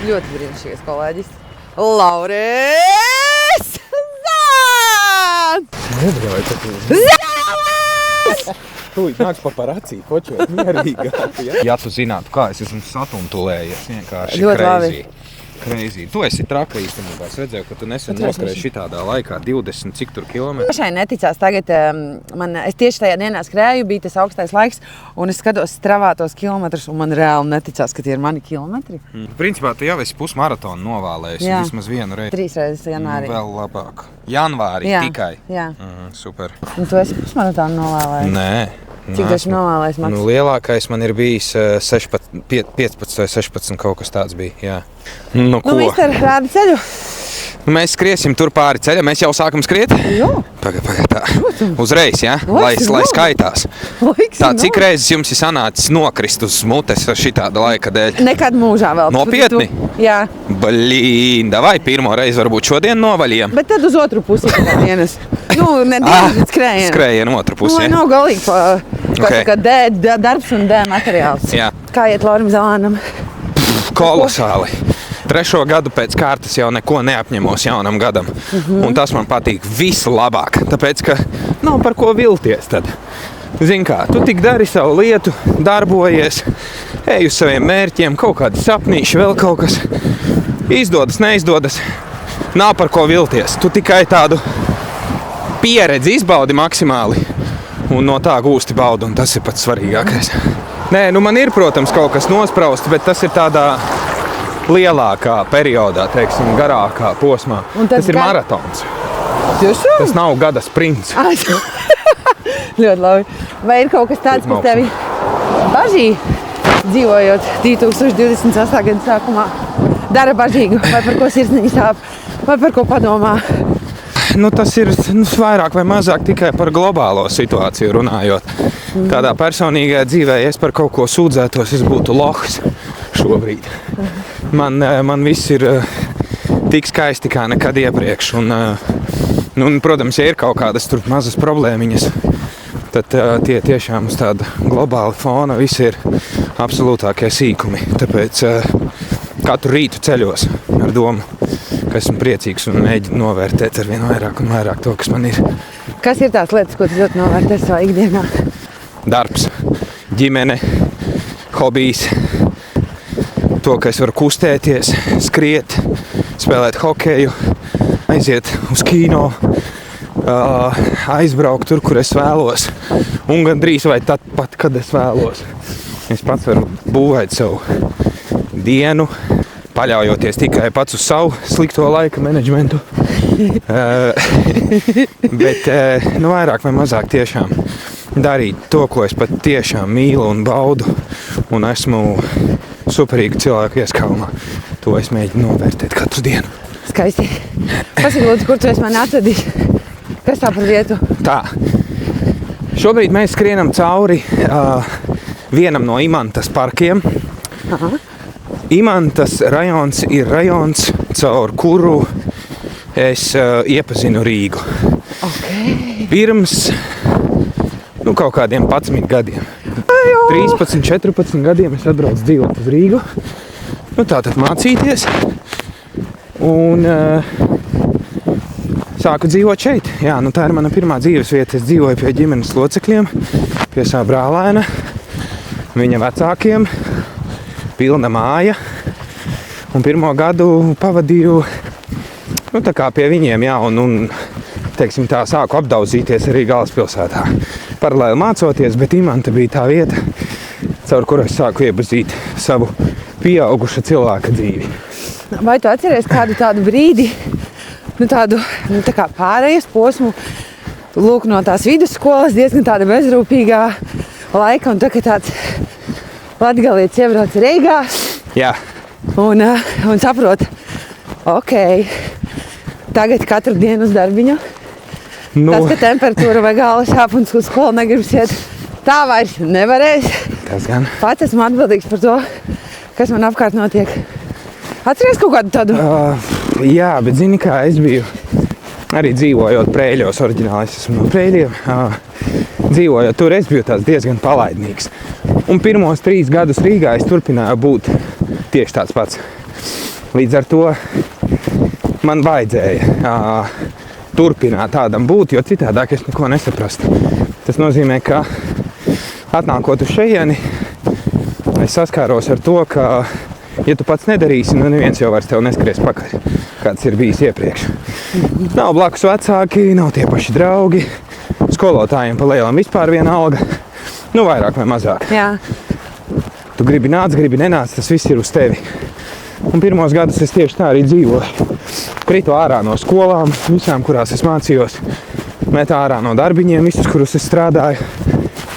Ļoti brīnišķīgs kolēģis. Lauris Zāns! Nedrauj, ka tu... Zāns! Tūlīt nāks paparacī, kočot mierīgāk. Ja tu zinātu, kā es esmu satuntulējies, vienkārši crazy. Tu esi traka īstenībā. Es redzēju, ka tu nesen noskrēji šitādā laikā 20 cik tur kilometri. Pašai neticās tagad, es tieši tajā dienā skrēju, bija tas augstais laiks, un es skatos stravā tos kilometrus, un man reāli neticās, ka tie ir mani kilometri. Principā tu jau esi pusmaratonu novēlējusi vismaz vienu reizi. 3 reizes janvārī. Vēl labāk. Janvārī tikai? Jā. Super. Un tu esi pusmaratonu novēlējis? Nē. Cik taču novēlējis, Maks? Lielākais man ir bijis 15 vai 16 kaut kas tāds bija, jā. Nu, ko? Mister, rādi ceļu. Mēs skriesim tur pāri ceļa. Mēs jau sākam skriet? Jā. Pagaid tā. Uzreiz, jā? Lai skaitās. Tā, cik reizes jums ir sanācis nokrist uz mutes šitāda laika dēļ? Nekad mūžā vēl. Nopietni? Jā. Blīn, davai pirmo reizi varbūt šodien novaļiem. Bet tad uz otru pusi dienas. Nu, ne dienas, bet skrējienu. Skrējienu otru pusi, jā. Nav galīgi kā darbs un D materiāls. Jā. Kā iet Laurim Zānam? Kolosāli. 3. gadu pēc kārtas jau neko neapņemos jaunam gadam. Un tas man patīk vislabāk, tāpēc, ka nav par ko vilties tad. Zini kā, tu tik dari savu lietu, darbojies, ej uz saviem mērķiem, kaut kādi sapnīši, vēl kaut kas. Izdodas, neizdodas, nav par ko vilties. Tu tikai tādu pieredzi izbaudi maksimāli un no tā gūsti baudu, un tas ir pats svarīgākais. Nē, nu man ir, protams, kaut kas nosprausts, bet tas ir tādā lielākā periodā, teiksim, garākā posmā. Tas ir maratons. Tas nav gada sprints. Ļoti labi. Vai ir kaut kas tāds, kas tevi bažīja, dzīvojot 2028. gada sākumā? Dara bažīgu, vai par ko sirsniņa sāp, vai par ko padomā? Nu, tas ir vairāk vai mazāk tikai par globālo situāciju runājot. Tādā personīgajā dzīvē, ja es par kaut ko sūdzētos, es būtu lohs šobrīd. Man viss ir tik skaisti kā nekad iepriekš. Un, protams, ja ir kaut kādas tur mazas problēmiņas, tad tie tiešām uz tāda globāla fona visi ir absolūtākie sīkumi. Tāpēc katru rītu ceļos ar domu, ka esmu priecīgs un mēģinu novērtēt ar vien vairāk un vairāk to, kas man ir. Kas ir tās lietas, ko tu ļoti novērtē savā ikdienā? Darbs, ģimene, hobijs. To, ka es varu kustēties, skriet, spēlēt hokeju, aiziet uz kino, aizbraukt tur, kur es vēlos. Un gandrīz vai tad pat, kad es vēlos. Es pats varu būvēt savu dienu, paļaujoties tikai pats uz savu slikto laika menedžmentu. Bet vairāk vai mazāk tiešām darīt to, ko es pat tiešām mīlu un baudu. Un esmu superīgu cilvēku ieskalmā. To es mēģinu novērtēt katru dienu. Skaisti. Pasaki, lūdzu, kur tu esi mani atvedis? Kas tā par vietu? Tā. Šobrīd mēs skrienam cauri vienam no Imantas parkiem. Aha. Imantas rajons ir rajons, caur kuru es iepazinu Rīgu. Okay. Pirms kaut kādiem 11 gadiem. 13, 14 gadiem es atbraucu dzīvot uz Rīgu. Tātad mācīties. Un sāku dzīvot šeit. Jā, tā ir mana pirmā dzīves vieta. Es dzīvoju pie ģimenes locekļiem, pie sava brālēna, viņa vecākiem, pilna māja. Un pirmo gadu pavadīju tā kā pie viņiem, jā, un teiksim tā, sāku apdaudzīties arī galvaspilsētā. Paralēli mācoties, bet Imanta bija tā vieta, caur kuru es sāku iepazīt savu pieauguša cilvēka dzīvi. Vai tu atceries kādu tādu brīdi, tādu tā kā pārējas posmu, lūk, no tās vidusskolas diezgan tāda bezrūpīgā laika, un tā kā tāds latgalietis iebrauc Reigā, jā. Un saprot, ok, tagad katru dienu uz darbiņu. Tas, ka temperatūra vai galva sāp un uz skolu negribas iet, tā vairs nevarēs. Tas gan. Pats esmu atbildīgs par to, kas man apkārt notiek. Atceries kaut kādu tādu? Jā, bet zini kā, es biju arī dzīvojot Prēļos, oriģināli es esmu no Prēļiem. Dzīvojot tur, es biju tāds diezgan palaidnīgs. Un pirmos 3 gadus Rīgā es turpināju būt tieši tāds pats. Līdz ar to man vajadzēja turpināt tādam būt, jo citādāk es neko nesaprastu. Tas nozīmē, ka atnākot uz šejieni, es saskāros ar to, ka, ja tu pats nedarīsi, nu neviens jau vairs tev neskries pakaļ, kāds ir bijis iepriekš. Nav blakus vecāki, nav tie paši draugi, skolotājiem pa lielam vispār viena alga, nu vairāk vai mazāk. Jā. Tu gribi nāc, gribi nenāc, tas viss ir uz tevi. Un pirmos gadus es tieši tā arī dzīvoju. Kritu ārā no skolām, visām, kurās es mācījos, met ārā no darbiņiem, visus, kurus es strādāju.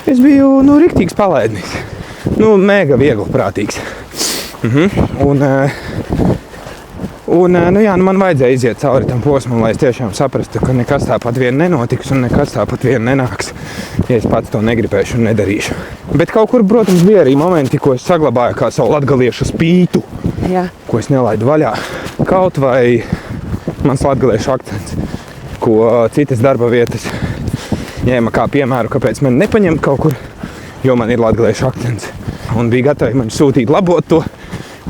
Es biju, riktīgs palaidnis. Mega viegli prātīgs. Man vajadzēja iziet cauri tam posmam, lai es tiešām saprastu, ka nekas tāpat vien nenotiks un nekas tāpat vien nenāks, ja es pats to negribēšu un nedarīšu. Bet kaut kur, protams, bija arī momenti, ko es saglabāju kā savu latgaliešu spītu, Jā. ko es nelaidu vaļā. Kaut vai mans latgaliešu akcents, ko citas darba vietas ņēma kā piemēru, kāpēc man nepaņemt kaut kur, jo man ir latgaliešu akcents. Un bija gatavi man sūtīt labot to,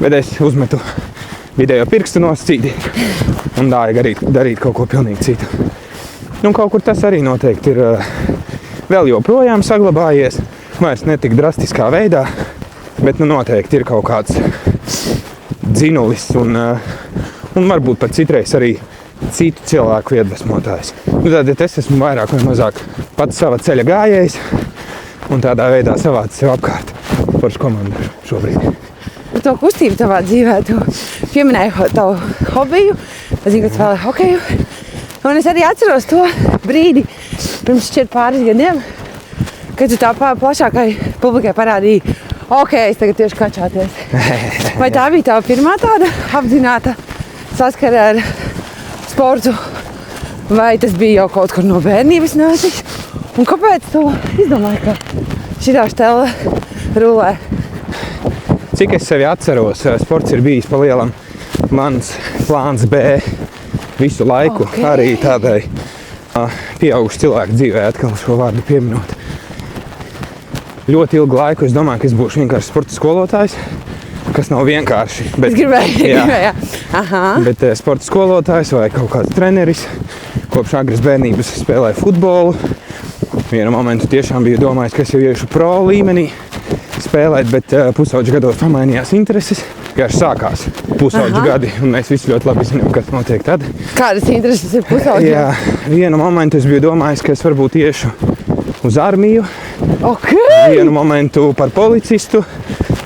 bet es uzmetu vidējo pirkstu noscīti un dāju darīt kaut ko pilnīgi citu. Kaut kur tas arī noteikti ir vēl joprojām saglabājies, vairs ne tik drastiskā veidā, bet noteikti ir kaut kāds dzinulis un varbūt pat citreiz arī citu cilvēku iedvesmotājs. Tātad es esmu vairāk vai mazāk pats sava ceļa gājējs un tādā veidā savāc sev apkārt foršu komandu šobrīd. Par to kustību tavā dzīvē, tu pieminēji tavu hobiju, es zinu, ka tu spēlēji hokeju. Un es arī atceros to brīdi, pirms šķiet pāris gadiem, kad tu tā plašākai publikai parādīji, es tagad tieši kačāties. Vai tā bija tava pirmā tāda apzināta saskara ar sportu, vai tas bija jau kaut kur no bērnības nācis? Un kāpēc tu izdomāji, ka šitā štela rulē? Cik es sevi atceros, sports ir bijis pa lielam mans plāns B visu laiku, arī tādai pieaugušu cilvēku dzīvē, atkal šo vārdu pieminot. Ļoti ilgu laiku es domāju, ka es būšu vienkārši sporta skolotājs, kas nav vienkārši. Bet, es gribēju. Aha. Bet sporta skolotājs vai kaut kāds treneris, kopš agras bērnības spēlēju futbolu. Vienu momentu tiešām biju domājis, ka es jau iešu pro līmenī spēlēt, bet pusauģu gados pamainījās intereses. Vienkārši sākās pusauģu gadi, un mēs visi ļoti labi zinām, kas notiek tad. Kādas intereses ir pusauģi? Jā, vienu momentu es biju domājis, ka es varbūt iešu uz armiju. Vienu momentu par policistu.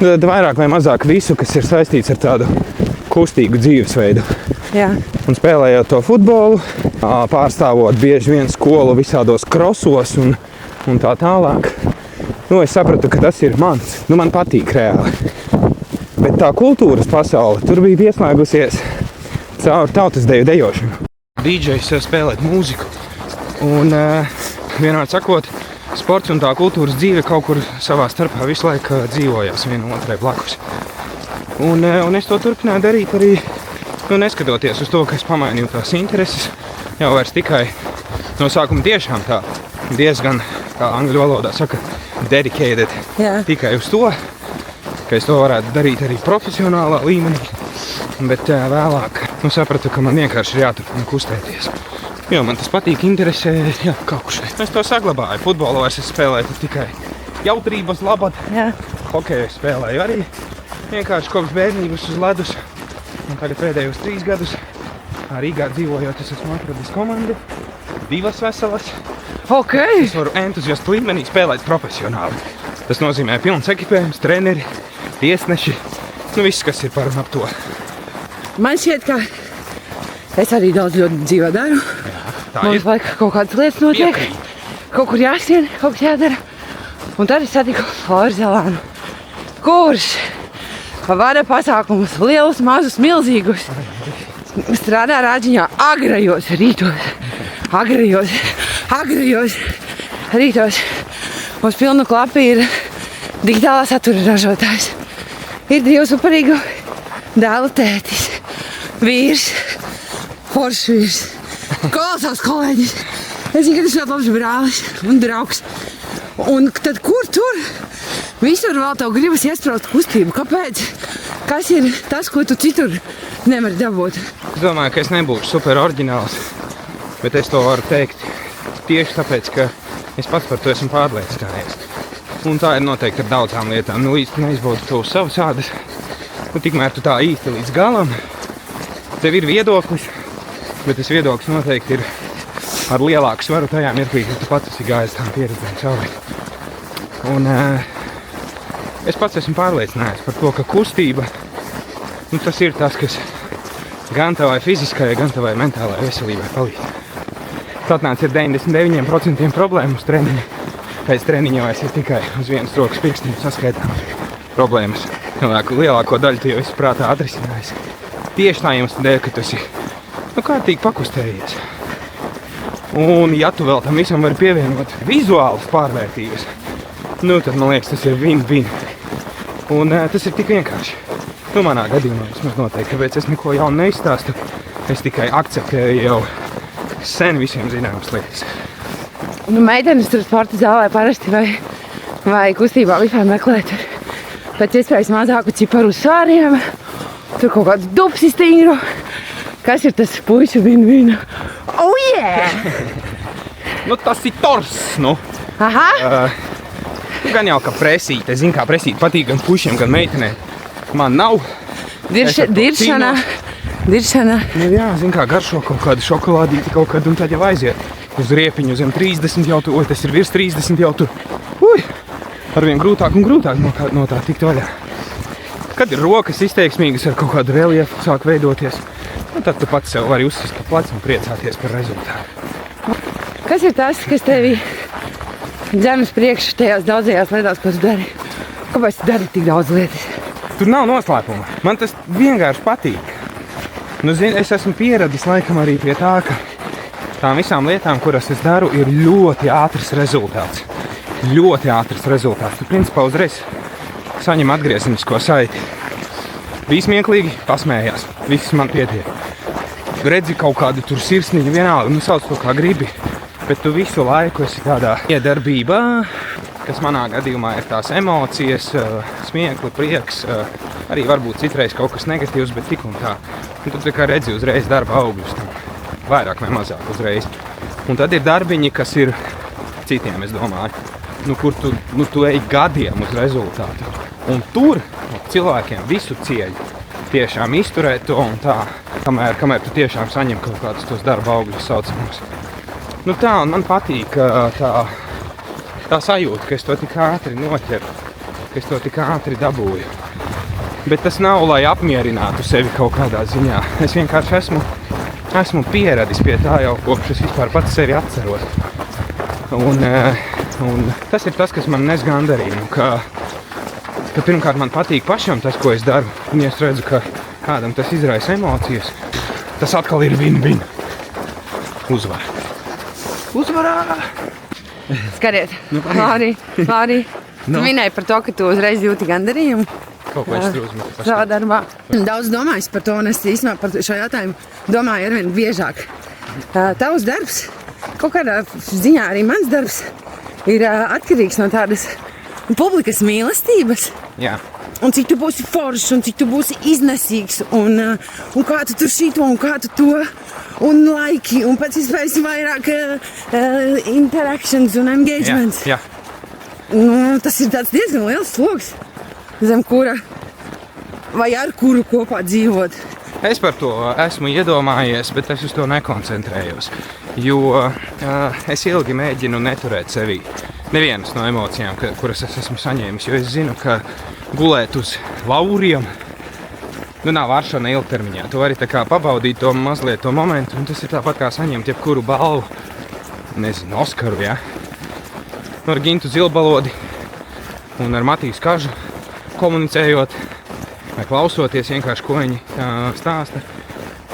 Tad vairāk vai mazāk visu, kas ir saistīts ar tādu kustīgu dzīvesveidu. Jā. Un spēlējot to futbolu, pārstāvot bieži vien skolu visādos krosos un tā tālāk. Es sapratu, ka tas ir mans. Man patīk reāli. Bet tā kultūras pasaule tur bija pieslēgusies caur tautas deju dejošanu. DJs spēlēt mūziku. Un vienmēr sakot, sports un tā kultūras dzīve kaut kur savā starpā visu laiku dzīvojās vienu otrai blakus. Un es to turpināju darīt arī, neskatoties uz to, ka es pamainīju tās intereses, jau vairs tikai no sākuma tiešām tā diezgan, kā angļu valodā saka, dedicated. Jā. Tikai uz to, ka es to varētu darīt arī profesionālā līmenī, bet vēlāk sapratu, ka man vienkārši ir jāturpina kustēties. Jo man tas patīk, interesē, kaut kur šeit. Es to saglabāju. Futbolu vairs es spēlēju tikai jautrības labad. Jā. Hokeju es spēlēju arī vienkārši kopš bērnības uz ledus. Un tagad pēdējos 3 gadus Rīgā dzīvojot, es esmu atradis komandu, 2 veselas. Es varu entuziastu līmenī spēlēt profesionāli. Tas nozīmē pilns ekipējums, treneri, tiesneši, viss, kas ir par un ap to. Man šķiet, ka es arī daudz ļoti dzīvē daru. Man vajag kaut kādas lietas notiek. Kaut kur jāsien, kaut kas jādara. Un tad es satiku Lauru Zelānu, kurš vada pasākumus lielus, mazus, milzīgus. Strādā Rāģiņā agrajos rītos. Agrajos rītos. Mums pilnu klapi ir digitālā satura ražotājs. Ir 2 superīgu dēlu tētis, vīrs, foršs vīrs, kolosāls kolēģis. Es zinu, ka tas ļoti labs brālis un draugs. Un tad kur tur? Visur vēl tev gribas iespraust kustību. Kāpēc? Kas ir tas, ko tu citur nevari dabūt? Es domāju, ka es nebūšu super oriģināls, bet es to varu teikt tieši tāpēc, ka es pats par to esmu pārliecinājies. Un tā ir noteikti ar daudzām lietām. Nu, īsti neizbaudu to savas ādas. Nu, tikmēr tu tā īsti līdz galam. Tev ir viedoklis, bet tas viedoklis noteikti ir ar lielāku svaru tajā mirklī, ka tu pats esi gājis tām pieredzēm cauri. Un es pats esmu pārliecinājies par to, ka kustība, nu, tas ir tas, kas gan tavai fiziskajai, gan tavai mentālajai veselībai palīdz. Atnāc ir 99% problēmu uz treniņa. Pēc treniņa jau esi tikai uz vienas rokas pirkstiem saskaitām problēmas. Lielāko daļu tu jau esi prātā atrisinājis. Tieši tā jums dēļ, ka tu esi kārtīgi pakustējies. Un ja tu vēl tam visam vari pievienot vizuālas pārvērtības, nu tad man liekas, tas ir win-win. Un tas ir tik vienkārši. Nu, manā gadījumā vismaz noteikti, kāpēc es neko jaunu neizstāstu. Es tikai akceptēju jau sen visiem zināmas lietas. Nu, meitenes tur sporta zālē parasti vai kustībā vispār meklē tur pēc iespējas mazāku ciparu svāriem, tur kaut kādu dupsi stingru. Kas ir tas puišu win-win? Oh yeah! Nu, tas ir tors, nu. Aha! Gan jau kā presīte. Es zinu, kā presīte patīk gan pušiem, gan meitenēm. Man nav. Diršana. Nu, jā, zinu, kā garšo kaut kādu šokolādīti kaut kādu un tad jau aiziet. Uz riepiņu zem 30 jau tur, tas ir virs 30 jau tur. Arvien grūtāk un grūtāk no tā tikt vaļā. Kad ir rokas izteiksmīgas ar kaut kādu reliefu sāk veidoties, nu, tad tu pats sev vari uzsist pa plecu un priecāties par rezultātu. Kas ir tas, kas tevi dzen uz priekšu tajās daudzajās lietās, ko tu dari? Kāpēc tu dari tik daudz lietas? Tur nav noslēpuma. Man tas vienkārši patīk. Nu, zini, es esmu pieradis laikam arī pie tā, ka tām visām lietām, kuras es daru, ir ļoti ātrs rezultāts. Ļoti ātrs rezultāts. Tu principā uzreiz saņem atgriezenisko saiti. Bija smieklīgi, pasmējās. Viss man pietiek. Redzi kaut kādu tur sirsniņu vienalga, nu sauc to kā gribi. Bet tu visu laiku esi tādā iedarbībā, kas manā gadījumā ir tās emocijas, smiekli, prieks, arī varbūt citreiz kaut kas negatīvs, bet tik un tā. Un tu tā kā redzi uzreiz darba augļus tam. Vairāk vai mazāk uzreiz. Un tad ir darbiņi, kas ir citiem, es domāju, kur tu ej gadiem uz rezultātu. Un tur cilvēkiem visu cieļu tiešām izturēt to un tā, kamēr tu tiešām saņem kaut kādus tos darba augļus saucamus. Nu tā, un man patīk tā sajūta, ka es to tik ātri noķeru, ka es to tik ātri dabūju. Bet tas nav, lai apmierinātu sevi kaut kādā ziņā. Es vienkārši esmu pieradis pie tā jau, kopš es vispār pats sevi atceros. Un tas ir tas, kas man nes gandarījumu, ka pirmkārt man patīk pašam tas, ko es daru. Un ja es redzu, ka kādam tas izraisa emocijas, tas atkal ir win-win. Uzvarā! Skariet, Lārī, tu minēji par to, ka tu uzreiz jūti gandarījumu. Kaut ko iztrūzmi. Savā darbā. Daudz domājis par to, un es īstenībā par šo jautājumu domāju arvien biežāk. Tavs darbs, kaut kādā ziņā arī mans darbs, ir atkarīgs no tādas publikas mīlestības. Jā. Un cik tu būsi foršs, un cik tu būsi iznesīgs, un kā tu tur šito, un kā tu to, un laiki, un pēc iespējas vairāk interactions un engagements. Jā. Nu, tas ir tāds diezgan liels sloks, zem kura vai ar kuru kopā dzīvot. Es par to esmu iedomājies, bet es uz to nekoncentrējos, jo es ilgi mēģinu neturēt sevī nevienas no emocijām, kuras es esmu saņēmis, jo es zinu, ka gulēt uz lauriem, nav varšana ilgtermiņā. Tu vari tā kā pabaudīt to mazliet to momentu, un tas ir tāpat kā saņemt jebkuru balvu, nezinu, Oskaru, ja? Ar Gintu Zilbalodi un ar Matiju Skažu komunicējot vai klausoties vienkārši, ko viņi stāsta.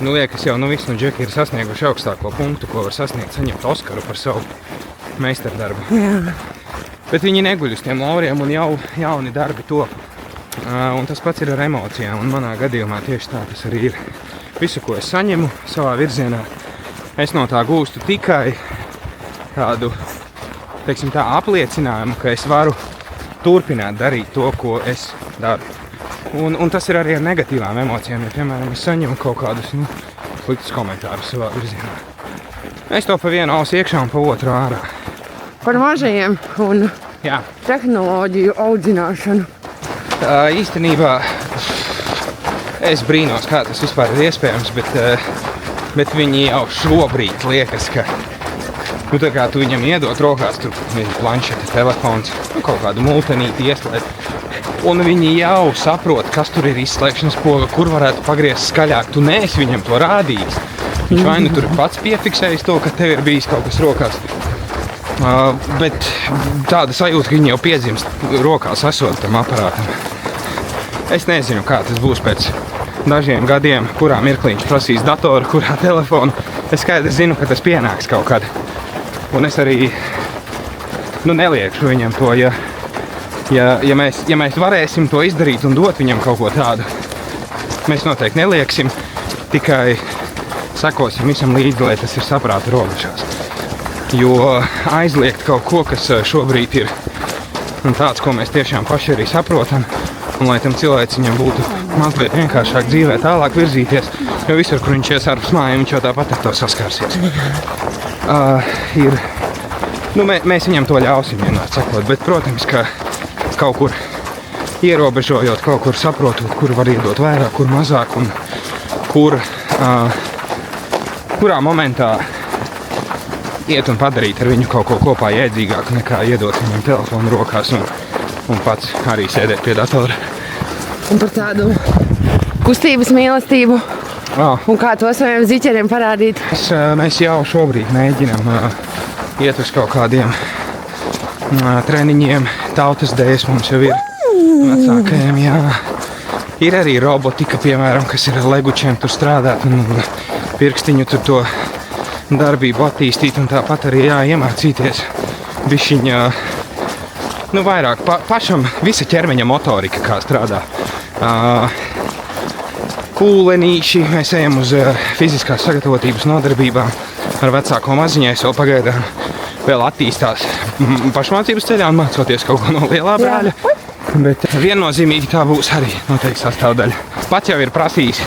Liekas jau, viss džeki ir sasnieguši augstāko punktu, ko var sasniegt, saņemt Oskaru par savu meistardarbu. Jā. Bet viņi neguļ uz tiem lauriem un jau jauni darbi top. Un tas pats ir ar emocijām, un manā gadījumā tieši tā tas arī ir. Visu, ko es saņemu savā virzienā, es no tā gūstu tikai tādu, teiksim tā, apliecinājumu, ka es varu turpināt darīt to, ko es daru. Un tas ir arī ar negatīvām emocijām, ja, piemēram, es saņemu kaut kādus, sliktus komentārus savā virzienā. Es to pa vienu ausu iekšā un pa otru ārā. Par mažajiem un tehnoloģiju audzināšanu. Īstenībā es brīnos, kā tas vispār ir iespējams, bet viņi jau šobrīd liekas, ka tā kā tu viņam iedot rokās, tur planšete, telefons, kaut kādu multenīti ieslēgt. Un viņi jau saprot, kas tur ir izslēgšanas poga, kur varētu pagriezt skaļāk. Tu neesi viņam to rādījis. Viņš vai nu tur pats piefiksējis to, ka tev ir bijis kaut kas rokās. Bet tāda sajūta, ka viņi jau piedzimst rokās esot tam aparātam. Es nezinu, kā tas būs pēc dažiem gadiem, kurā mirklī viņš prasīs datoru, kurā telefonu. Es skaidri zinu, ka tas pienāks kaut kad. Un es arī neliekšu viņam to, ja mēs varēsim to izdarīt un dot viņam kaut ko tādu. Mēs noteikti nelieksim, tikai sekosim visam līdzi, lai tas ir saprāta robežās. Jo aizliegt kaut ko, kas šobrīd ir tāds, ko mēs tiešām paši arī saprotam, un lai tam cilvēciņam būtu mazliet vienkāršāk dzīvē tālāk virzīties, jo visur, kur viņš ies ārpus mājām, viņš jau tāpat ar to saskarsies. Mēs viņam to ļausim vienmēr sakot, bet, protams, ka kaut kur ierobežojot, kaut kur saprotot, kur var iedot vairāk, kur mazāk, un kurā momentā iet un padarīt ar viņu kaut ko kopā jēdzīgāku nekā iedot viņam telefonu rokās un pats arī sēdēt pie datora. Un par tādu kustības mīlestību un kā to saviem ziķeriem parādīt. Mēs jau šobrīd mēģinam iet uz kaut kādiem treniņiem. Tautas dēļas mums jau ir vecākajiem, Ir arī robotika, piemēram, kas ir ar legučiem tur strādāt un pirkstiņu tur to darbību attīstīt un tāpat arī iemācīties bišķiņā, vairāk pašam visa ķermeņa motorika, kā strādā. Kūlenīši, mēs ejam uz fiziskās sagatavotības nodarbībām ar vecāko maziņai, vēl pagaidām vēl attīstās pašmācības ceļā un mācoties kaut ko no lielā brāļa. Bet viennozīmīgi tā būs arī noteikti sastāvdaļa. Pats jau ir prasījis,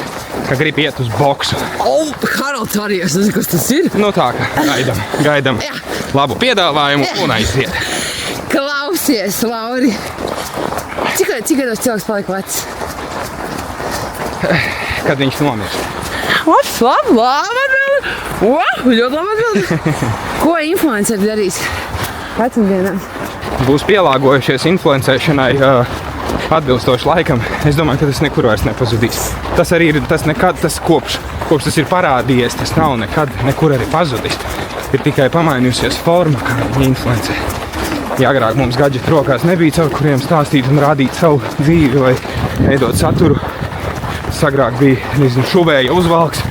ka grib iet uz boksu. Haralds arī, es nezinu, kas tas ir. Tā kā gaidam labu piedāvājumu un aiziet. Klausies, Lauri. Cik gados cilvēks palika vecs? Kad viņš nomirst. Ļoti labi atbildi. Ko influenceri darīs vecumdienās? Būs pielāgojušies influencēšanai atbilstoši laikam. Es domāju, ka tas nekur vairs nepazudīs. Tas arī ir, kopš tas ir parādījies, tas nav nekad nekur arī pazudis. Ir tikai pamainījusies forma, kā viņi influencē. Ja agrāk mums gadžeti rokās nebija, caur kuriem stāstīt un rādīt savu dzīvi vai veidot saturu. Agrāk bija šuvēja uzvalks,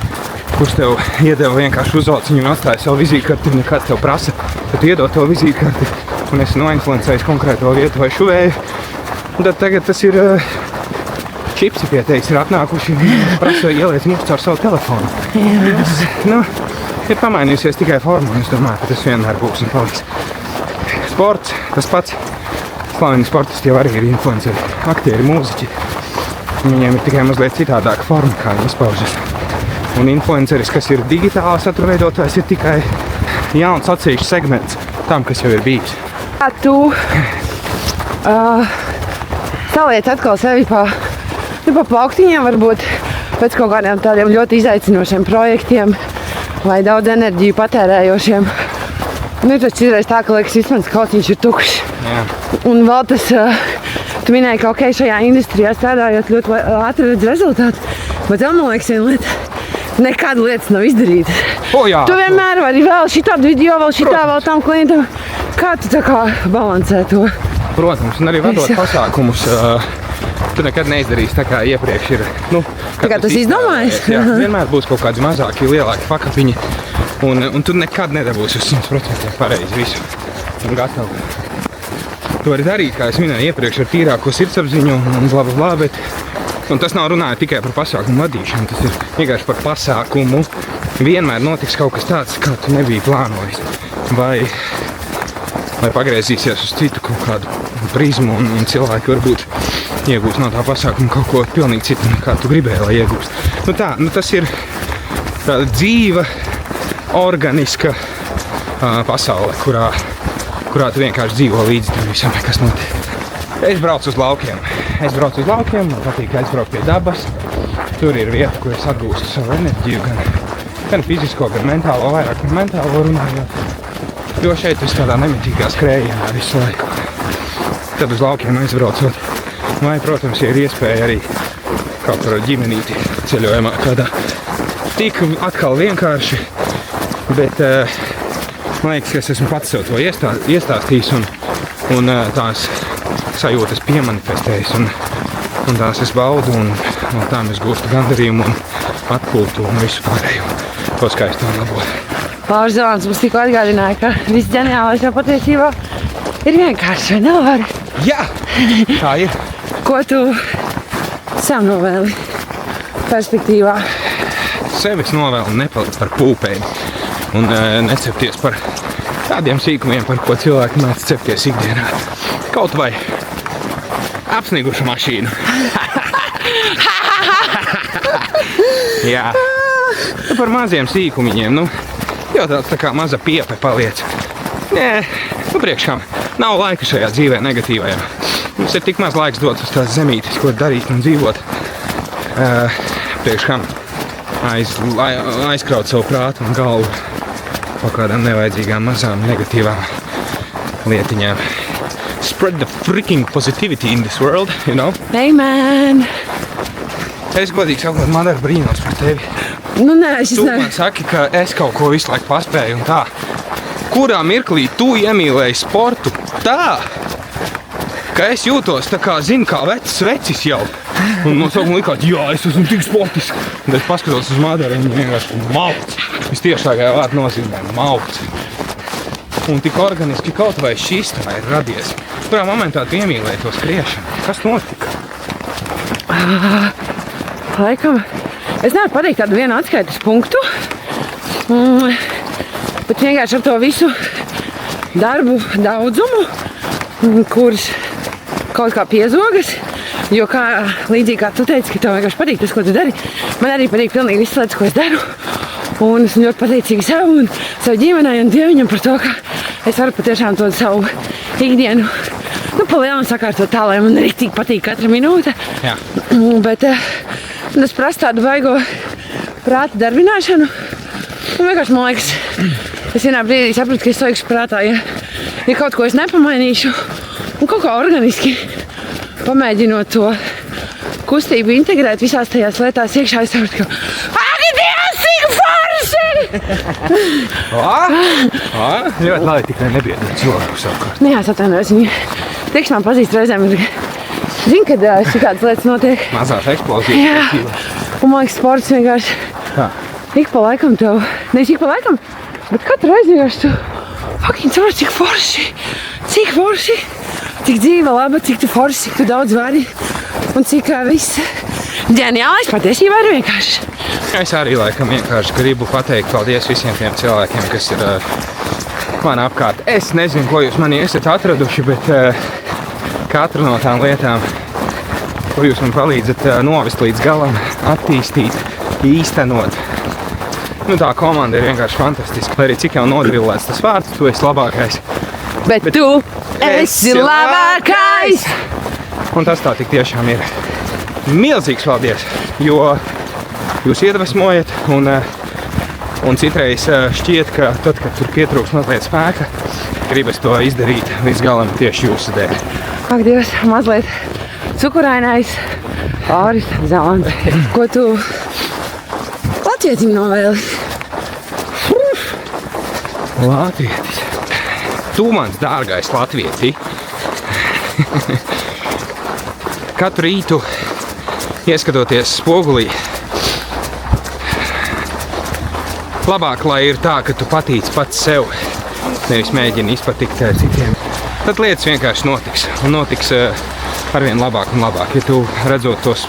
kurš tev iedeva vienkārši uzvalciņu un atstāja savu vizītkarti, un nekāds tev prasa, tad tu iedod to vizītkarti, un esi noinfluencējis konkrēto vietu vai šuvēju. Tad tagad tas ir čipsi pieteiks, ir atnākuši un prasa ieliec mums caur savu telefonu. Ir pamainījusies tikai forma, un es domāju, ka tas vienmēr būs un paliks. Sports, tas pats. Slaveni sportisti jau arī ir influenceri, aktieri, mūziķi. Viņiem ir tikai mazliet citādāka forma, kā viņi izpaužas. Un influenceris, kas ir digitālā satura veidotājs, ir tikai jauns atsevišķs segments tam, kas jau ir bijis. Tu saliec atkal sevi pa plauktiņiem, varbūt pēc kaut kādiem tādiem ļoti izaicinošiem projektiem vai daudz enerģiju patērējošiem. Tas citreiz tā, ka liekas, vismaz kauciņš ir tukšs. Un vēl tas, tu minēji, ka šajā industrijā strādājot ļoti ātri redz rezultātu, bet vēl man liekas viena lieta. Nekāda lietas nav izdarīta. Tu vienmēr vari vēl šitādu video, vēl tam klientam. Kā tu tā kā balansē to? Protams, un arī vadot pasākumus, tu nekad neizdarīsi tā kā iepriekš ir. Tā kā tas izdomājies? Jā, vienmēr būs kaut kādi mazāki, lielāki pakapiņi, un tu nekad nedabūsi uz 100% pareizi visu un gatavu. Tu vari darīt, kā es minēju iepriekš, ar tīrāko sirdsapziņu un blablabla, bet tas nav runājot tikai par pasākumu vadīšanu, tas ir vienkārši par pasākumu. Vienmēr notiks kaut kas tāds, kā tu nebija plānojis. Vai pagriezīsies uz citu kaut kādu prizmu un cilvēki varbūt iegūst no tā pasākuma kaut ko pilnīgi citu, nekā tu gribēji, lai iegūst. Tas ir tāda dzīva, organiska pasaule, kurā tu vienkārši dzīvo līdzi tam visam, kas notiek. Es braucu uz laukiem, man patīk aizbraukt pie dabas. Tur ir vieta, kur es atgūstu savu enerģiju, gan fizisko, gan mentālo, vairāk par mentālo runājot. Jo šeit es tādā nemitīgā skrējienā visu laiku. Tad uz laukiem aizbraucot. Vai, protams, ir iespēja arī kaut kur ģimenīti ceļojumā kādā. Tik atkal vienkārši, bet man liekas, ka es esmu pats sev to iestāstījis un tās sajūtas piemanifestējis un tās es baudu un no tām es gūstu gandarījumu un atpūtu un visu pārējo to skaisto un labo. Lauris Zelāns mums tikko atgādināja, ka viss ģeniālais jau patiesībā ir vienkārši, vai ne, Lauri? Jā, tā ir. Ko tu sev novēli perspektīvā? Sevis novēlu nepalikt par pūpēni un necepties par tādiem sīkumiem, par ko cilvēki mēdz cepties ikdienā. Kaut vai apsnigušu mašīnu. Jā. Par maziem sīkumiņiem, jau tāds tā kā maza piepe paliec. Nē, priekšām nav laika šajā dzīvē negatīvajā. Mums ir tik maz laiks dots uz tās zemītes, ko darīt un dzīvot. Priekšām aizkraut savu prātu un galvu kaut kādām nevajadzīgām mazām negatīvām lietiņām. Spread the freaking positivity in this world, you know? Amen! Es godīgi sakot, man dara brīnos par tevi. Nē, es Tu man saki, ka es kaut ko visu laiku paspēju un tā. Kurā mirklī tu iemīlēji sportu tā, ka es jūtos tā kā, kā vecs vecis jau. Un no sākuma likāt, jā, es esmu tik sportisks. Un es paskatos uz Madaru un vienkārši mauc. Es tiešākajā vārdu nozīmē mauc. Un tik organiski kaut vai šis tā ir radies. Kurā momentā tu iemīlēji to skriešanu? Kas notika? Laikam, es nevaru pateikt tādu vienu atskaites punktu, bet vienkārši ar to visu darbu daudzumu, kurš kaut kā piezogas, jo līdzīgi kā tu teici, ka tev vienkārši patīk tas, ko tu dari, man arī patīk pilnīgi visu lietas, ko es daru, un esmu ļoti pateicīga sev un savu ģimenei un Dieviņam par to, ka es varu patiešām to savu ikdienu pa lielam sakārtot tā, lai man arī tik patīk katra minūte. Jā. Bet es prasu tādu vaigo prāta darbināšanu. Un vienkārši man liekas, es vienā brīdī sapratu, ka es soikšu prātā, ja kaut ko es nepamainīšu un kaut kā organiski pamēģinot to kustību integrēt visās tajās lietās iekšā, es sapratu, ka Dievs, cik forši! Ļoti labi, tikai nebiedot cilvēku savukārt. Jā, es atvainojos, viņi priekš man pazīst reizēm, zinu, kad šitādas lietas notiek. Mazās eksplozijas. Jā, un man liekas, sports vienkārši ik pa laikam tev, nevis ik pa laikam, bet katru reizi vienkārši tu fucking saproti, cik forši, cik dzīve laba, cik tu forši, cik tu daudz vari un cik viss ģeniālais patiesībā ir vienkārši. Es arī laikam vienkārši gribu pateikt paldies visiem tiem cilvēkiem, kas ir man apkārt. Es nezinu, ko jūs mani esat atraduši, bet katra no tām lietām, ko jūs man palīdzat novest līdz galam, attīstīt, īstenot. Tā komanda ir vienkārši fantastiska. Lai arī cik jau nodrillēts tas vārds, tu esi labākais. Bet tu esi labākais! Un tas tā tik tiešām ir. Milzīgs paldies, jo jūs iedvesmojat un citreiz šķiet, ka tad, kad tur pietrūks mazliet spēka, gribas to izdarīt līdz galam tieši jūsu dēļ. Ak, Dievs, mazliet cukurainais Lauris Zelāns. Ko tu latvietim novēli? Latvietis. Tu, mans dārgais latvieti. Katru rītu, ieskatoties spogulī, labāk, lai ir tā, ka tu patīc pats sev, nevis mēģini izpatikt citiem. Tad lietas vienkārši notiks, un notiks arvien labāk un labāk. Ja tu redzot tos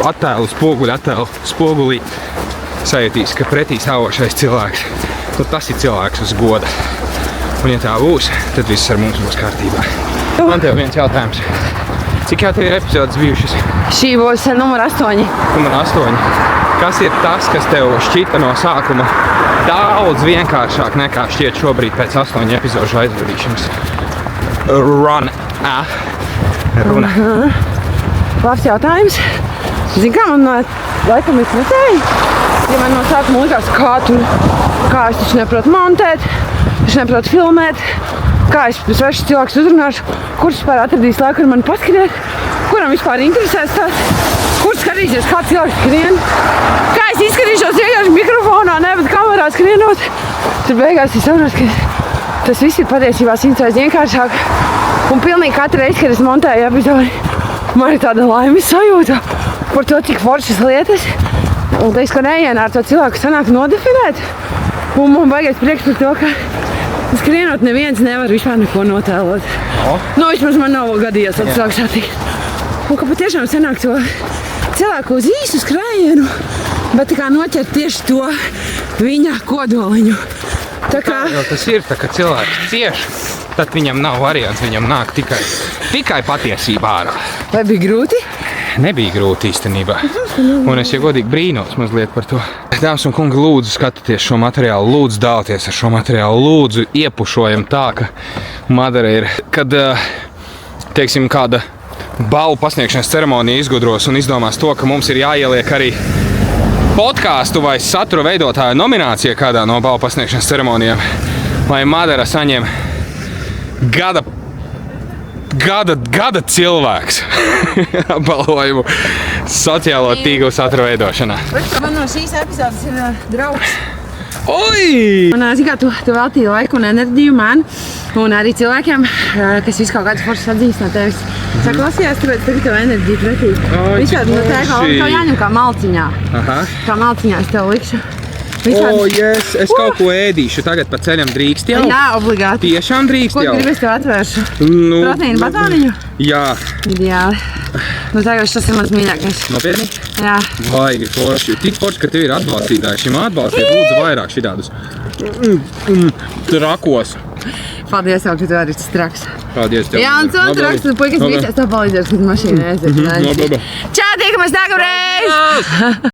attēlu, spoguļu attēlu spogulī, sajūtīs, ka pretī stāvošais cilvēks, tad tas ir cilvēks uz goda. Un ja tā būs, tad viss ar mums būs kārtībā. Man tev viens jautājums. Cik jau tev ir epizodes bijušas? Šī būs numur 8. Numur 8. Kas ir tas, kas tev šķita no sākuma daudz vienkāršāk nekā šķiet šobrīd pēc 8 epizožu aizvadīšanas? Runa. Labs jautājums. Zini, kā man laikam ir pretēji? Ja man no sākuma likās, kā es taču neprotu montēt, taču neprotu filmēt, kā es svešus cilvēkus uzrunāšu, kurš vispār atradīs laiku ar mani paskriet, kuram vispār interesēs tas, kurš skatīsies, kā cilvēks skrien, kā es izskatīšos vienkārši mikrofonā, nevis kamerā skrienot. Tur beigās es saprotu, ka tas viss ir patiesībā 100 reizes vienkāršāk. Un pilnīgi katru reizi, kad es montēju epizodi, man ir tāda laimes sajūta par to, cik foršas lietas. Un teiks, ka neienā ar to cilvēku sanāk nodefinēt. Un man baigais prieks par to, ka skrienot neviens nevar vispār neko notēlot. Vismaz man nav gadījies tāds cilvēks satikt. Un ka patiešām sanāk to cilvēku uz īsu skrējienu, bet tā kā noķert tieši to viņa kodoliņu. Tā kā... Tas ir, tā, ka cilvēks cieš, tad viņam nav variants, viņam nāk tikai patiesībā ārā. Vai bija grūti? Nebija grūti īstenībā. Un es, ja godīgi, brīnos mazliet par to. Dāmas un kungi, lūdzu skatieties šo materiālu, lūdzu dālieties ar šo materiālu, lūdzu iepušojam tā, ka Madara ir, kad, teiksim, kāda balvu pasniegšanas ceremonija izgudros un izdomās to, ka mums ir jāieliek arī podkāstu vai satura veidotāja nominācija kādā no balvu pasniegšanas ceremonijām, lai Madara saņem gada cilvēks apbalvojumu sociālo tīklu satura veidošanā. Man no šīs epizodes ir draugs. Oi! Un, zin kā, tu veltīji laiku un enerģiju man un arī cilvēkiem, kas visu kaut kādas foršas atzīst no tevis. Saklausījās, tāpēc tagad tev enerģija pretī. Visādi no tā, ka tev jāņem kā malciņā. Kā malciņā es tev likšu. Yes, es kaut ko ēdīšu tagad pa ceļam drīkst jau? Jā, obligāti. Tiešām drīkst jau? Ko gribēs tev atvēršu? Proteīnu batoniņu? Jā. Ideāli. Tagad tas ir mans mīļākais. Nopietni? Jā. Vaigi forši. Tik forši, ka tev ir atbalstītāji. Šim atbalstiet lūdzu vairāk šitādus trakos. Paldies, ka tu arī tas traks. Paldies tev. Jā, un traks, tu puikas visās tev palīdzēs, kad mašīna aiziet. Čau, tiekamies nākamreiz!